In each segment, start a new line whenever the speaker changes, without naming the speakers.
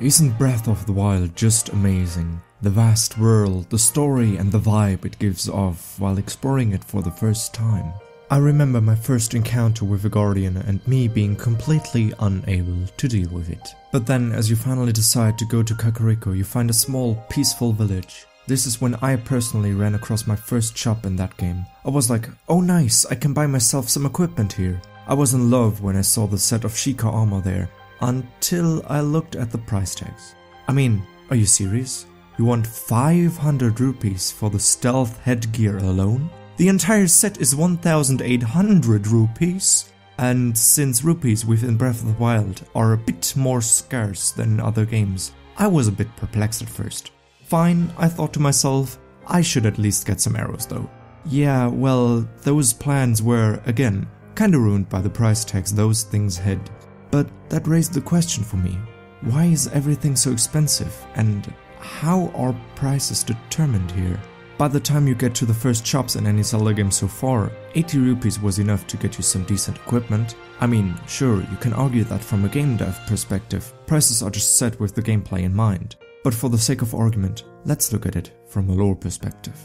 isn't Breath of the Wild just amazing? The vast world, the story and the vibe it gives off while exploring it for the first time. I remember my first encounter with a guardian and me being completely unable to deal with it. But then as you finally decide to go to Kakariko, you find a small, peaceful village. This is when I personally ran across my first shop in that game. I was like, oh nice, I can buy myself some equipment here. I was in love when I saw the set of Sheikah armor there, until I looked at the price tags. I mean, are you serious? You want 500 rupees for the stealth headgear alone? The entire set is 1,800 rupees. And since rupees within Breath of the Wild are a bit more scarce than in other games, I was a bit perplexed at first. Fine, I thought to myself, I should at least get some arrows though. Yeah, well, those plans were, again, kinda ruined by the price tags those things had. But that raised the question for me, why is everything so expensive and how are prices determined here? By the time you get to the first shops in any Zelda game so far, 80 rupees was enough to get you some decent equipment. I mean, sure, you can argue that from a game dev perspective, prices are just set with the gameplay in mind. But for the sake of argument, let's look at it from a lore perspective.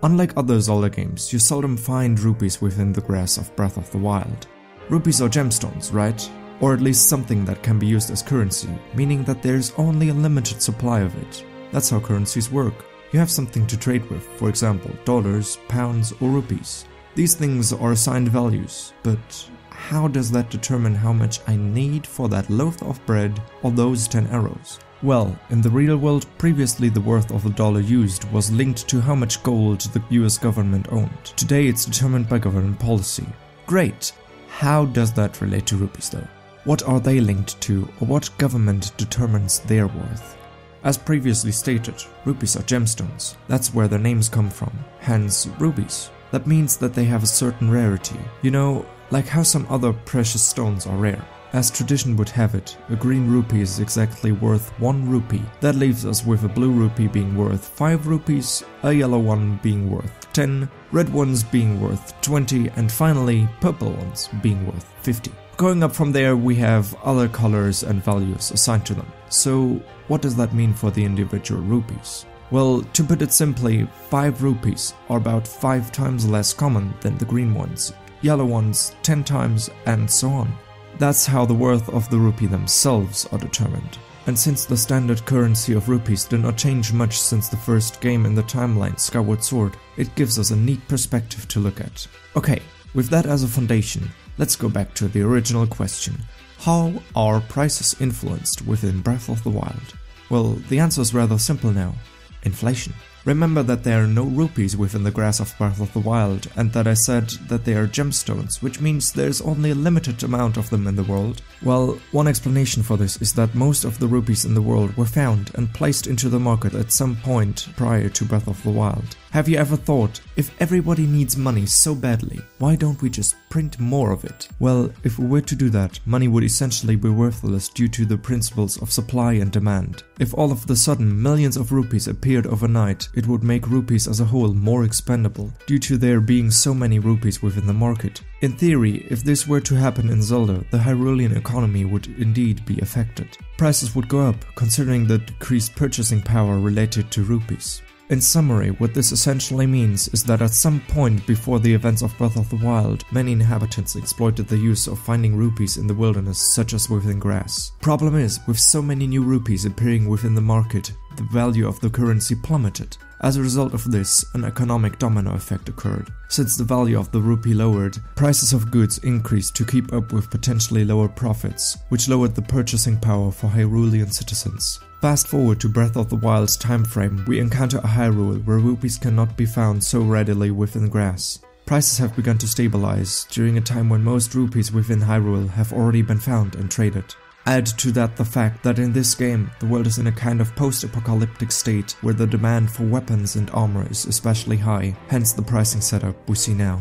Unlike other Zelda games, you seldom find rupees within the grass of Breath of the Wild. Rupees are gemstones, right? Or at least something that can be used as currency, meaning that there's only a limited supply of it. That's how currencies work. You have something to trade with, for example, dollars, pounds, or rupees. These things are assigned values, but how does that determine how much I need for that loaf of bread or those 10 arrows? Well, in the real world, previously the worth of a dollar used was linked to how much gold the US government owned. Today it's determined by government policy. Great! How does that relate to rupees though? What are they linked to, or what government determines their worth? As previously stated, rupees are gemstones. That's where their names come from, hence rubies. That means that they have a certain rarity. You know, like how some other precious stones are rare. As tradition would have it, a green rupee is exactly worth 1 rupee. That leaves us with a blue rupee being worth 5 rupees, a yellow one being worth 10, red ones being worth 20, and finally purple ones being worth 50. Going up from there, we have other colors and values assigned to them. So what does that mean for the individual rupees? Well, to put it simply, 5 rupees are about 5 times less common than the green ones, yellow ones 10 times, and so on. That's how the worth of the rupee themselves are determined. And since the standard currency of rupees did not change much since the first game in the timeline, Skyward Sword, it gives us a neat perspective to look at. Okay, with that as a foundation, let's go back to the original question. How are prices influenced within Breath of the Wild? Well, the answer is rather simple now. Inflation. Remember that there are no rupees within the grass of Breath of the Wild, and that I said that they are gemstones, which means there's only a limited amount of them in the world? Well, one explanation for this is that most of the rupees in the world were found and placed into the market at some point prior to Breath of the Wild. Have you ever thought, if everybody needs money so badly, why don't we just print more of it? Well, if we were to do that, money would essentially be worthless due to the principles of supply and demand. If all of a sudden millions of rupees appeared overnight, it would make rupees as a whole more expendable, due to there being so many rupees within the market. In theory, if this were to happen in Zelda, the Hyrulean economy would indeed be affected. Prices would go up, considering the decreased purchasing power related to rupees. In summary, what this essentially means is that at some point before the events of Breath of the Wild, many inhabitants exploited the use of finding rupees in the wilderness, such as within grass. Problem is, with so many new rupees appearing within the market, the value of the currency plummeted. As a result of this, an economic domino effect occurred. Since the value of the rupee lowered, prices of goods increased to keep up with potentially lower profits, which lowered the purchasing power for Hyrulean citizens. Fast forward to Breath of the Wild's time frame, we encounter a Hyrule where rupees cannot be found so readily within grass. Prices have begun to stabilize during a time when most rupees within Hyrule have already been found and traded. Add to that the fact that in this game, the world is in a kind of post-apocalyptic state where the demand for weapons and armor is especially high, hence the pricing setup we see now.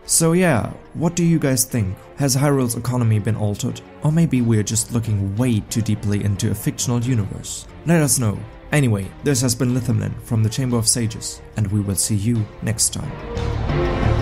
So yeah, what do you guys think? Has Hyrule's economy been altered? Or maybe we're just looking way too deeply into a fictional universe? Let us know. Anyway, this has been Lithimlin from the Chamber of Sages, and we will see you next time.